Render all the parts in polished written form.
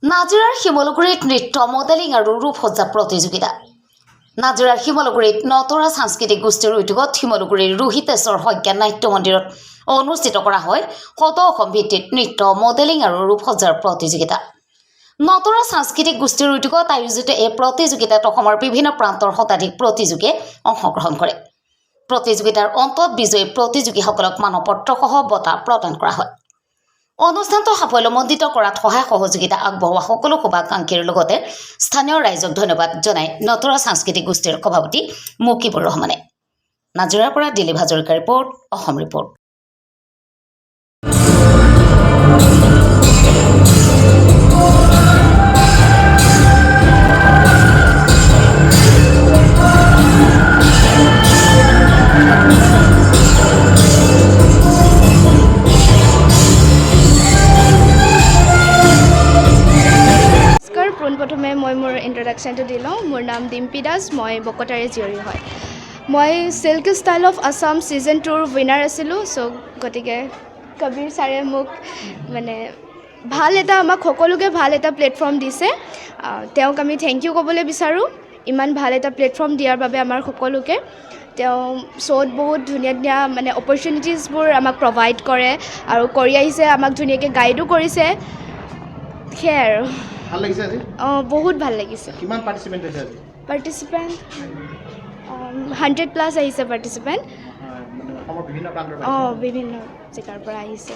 নাজিৰাৰ শিমলুগুৰিত নৃত্য মডেলিং আৰু ৰূপসজ্জা প্ৰতিযোগিতা। নাজিৰাৰ শিমলুগুৰিত নতৰা সাংস্কৃতিক গোষ্ঠীৰ উদ্যোগত শিমলুগুৰিৰ ৰোহিতেশ্বৰ শইকীয়া নাট্য মন্দিৰত অনুষ্ঠিত কৰা হয় শত অসম ভিত্তিক নৃত্য মডেলিং আৰু ৰূপসজ্জাৰ প্ৰতিযোগিতা। নতৰা সাংস্কৃতিক গোষ্ঠীৰ উদ্যোগত আয়োজিত এই প্ৰতিযোগিতাত অসমৰ বিভিন্ন প্ৰান্তৰ শতাধিক প্ৰতিযোগীয়ে অংশগ্ৰহণ কৰে। প্ৰতিযোগিতাৰ অন্তত বিজয়ী প্ৰতিযোগীসকলক মানপত্ৰসহ বঁটা প্ৰদান কৰা হয়। অনুষ্ঠানটো সাফল্যমণ্ডিত কৰাত সহায় সহযোগিতা আগবঢ়োৱা সকলো শুভাকাংক্ষীৰ লগতে স্থানীয় ৰাইজক ধন্যবাদ জনাই নতৰা সাংস্কৃতিক গোষ্ঠীৰ সভাপতি মুকিবুৰ ৰহমানে। নাজিৰাৰ পৰা দিলীপ হাজৰিকাৰ ৰিপৰ্ট, অসম ৰিপৰ্ট। পোনপ্ৰথমে মই মোৰ ইন্ট্ৰডাকশ্যনটো দি লওঁ। মোৰ নাম ডিম্পী দাস, মই বকতাৰে জীয়ৰী হয়। মই silk style of Assam season 2ৰ উইনাৰ আছিলোঁ। গতিকে কবিৰ ছাৰে মোক আমাক সকলোকে ভাল এটা প্লেটফৰ্ম দিছে। তেওঁক আমি থেংক ইউ ক'বলৈ বিচাৰোঁ ইমান ভাল এটা প্লেটফৰ্ম দিয়াৰ বাবে আমাৰ সকলোকে। তেওঁ শ্ব'ত বহুত ধুনীয়া ধুনীয়া অপৰচুনিটিছবোৰ আমাক প্ৰভাইড কৰে আৰু কৰি আহিছে, আমাক ধুনীয়াকৈ গাইডো কৰিছে। সেয়াই আৰু ভাল লাগিছে আজি? বহুত ভাল লাগিছে। কিমান পাৰ্টিচিপেণ্ট হৈছে আজি? পাৰ্টিচিপেণ্ট 100+ আহিছে পাৰ্টিচিপেণ্ট। অসমৰ বিভিন্ন প্ৰান্তৰ বিভিন্ন জেগাৰ পৰা আহিছে।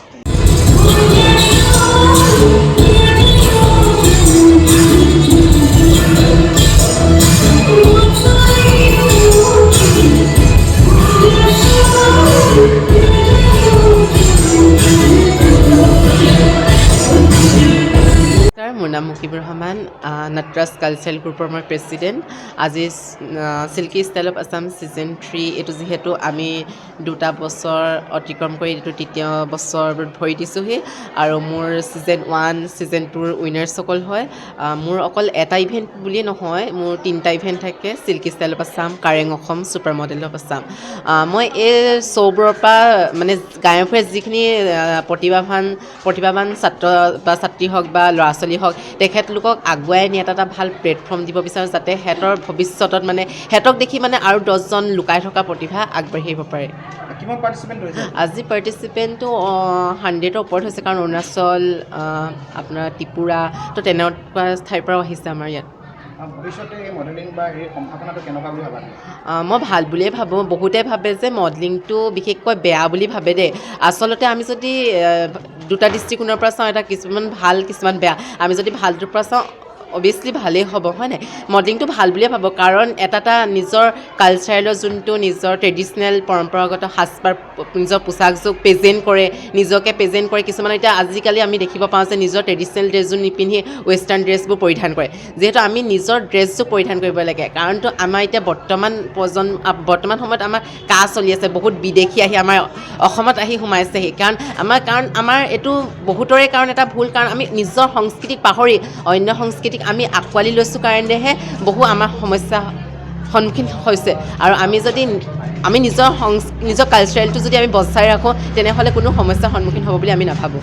মোৰ নাম মুকিবুৰ ৰহমান, নাটৰাজ কালচাৰেল গ্ৰুপৰ মই প্ৰেছিডেণ্ট। আজি silky style of Assam season 3 এইটো যিহেতু আমি 2টা বছৰ অতিক্ৰম কৰি এইটো 3য় বছৰ ভৰি দিছোঁহি আৰু মোৰ ছিজন 1 ছিজন 2ৰ উইনাৰ্ছসকল হয়। মোৰ অকল এটা ইভেণ্ট বুলিয়ে নহয়, মোৰ 3টা ইভেণ্ট থাকে: silky style of Assam, Kareng Assam, super model of Assam. মই এই শ্ব'বোৰৰ পৰা গাঁৱে ভূঞে যিখিনি প্ৰতিভাৱান ছাত্ৰ বা ছাত্ৰী হওক বা ল'ৰা ছোৱালী হওক, তেখেতলোকক আগুৱাই নি এটা ভাল প্লেটফৰ্ম দিব বিচাৰোঁ, যাতে সিহঁতৰ ভৱিষ্যতত সিহঁতক দেখি আৰু 10জন লুকাই থকা প্ৰতিভা আগবাঢ়ি আহিব পাৰে। কিমান পাৰ্টিচিপেণ্ট হৈছে আজি? পাৰ্টিচিপেণ্টটো 100ৰ ওপৰত হৈছে, কাৰণ অৰুণাচল, আপোনাৰ ত্ৰিপুৰা, তো তেনেকুৱা ঠাইৰ পৰাও আহিছে আমাৰ ইয়াত। ভৱিষ্যতে এই মডেলিং বা এই সম্ভাৱনাটো কেনেকুৱা বুলি ভাবা? মই ভাল বুলিয়ে ভাবোঁ। বহুতে ভাবে যে মডেলিংটো বিশেষকৈ বেয়া বুলি ভাবে দেই। আচলতে আমি যদি 2টা দৃষ্টিকোণৰ পৰা চাওঁ, এটা কিছুমান ভাল কিছুমান বেয়া। আমি যদি ভালটোৰ পৰা চাওঁ, অভিয়াছলি ভালেই হ'ব, হয় নাই? মডেলিংটো ভাল বুলিয়ে ভাবোঁ, কাৰণ এটা নিজৰ কালচাৰেলৰ যোনটো নিজৰ ট্ৰেডিশ্যনেল পৰম্পৰাগত সাজপাৰ, নিজৰ পোচাকযোৰ প্ৰেজেণ্ট কৰে, নিজকে প্ৰেজেণ্ট কৰে। কিছুমান এতিয়া আজিকালি আমি দেখিব পাওঁ যে নিজৰ ট্ৰেডিশ্যনেল ড্ৰেছযোৰ নিপিন্ধি ৱেষ্টাৰ্ণ ড্ৰেছবোৰ পৰিধান কৰে। যিহেতু আমি নিজৰ ড্ৰেছযোৰ পৰিধান কৰিব লাগে, কাৰণতো আমাৰ এতিয়া বৰ্তমান সময়ত আমাৰ চলি আছে, বহুত বিদেশী আহি আমাৰ অসমত আহি সোমাইছেহি। কাৰণ আমাৰ এইটো বহুতৰে কাৰণ এটা ভুল, কাৰণ আমি নিজৰ সংস্কৃতিক পাহৰি অন্য সংস্কৃতিক আমি আঁকোৱালি লৈছোঁ কাৰণেহে আমাৰ সমস্যা সন্মুখীন হৈছে। আৰু আমি নিজৰ কালচাৰেলটো যদি আমি বচাই ৰাখোঁ, তেনেহ'লে কোনো সমস্যাৰ সন্মুখীন হ'ব বুলি আমি নাভাবোঁ।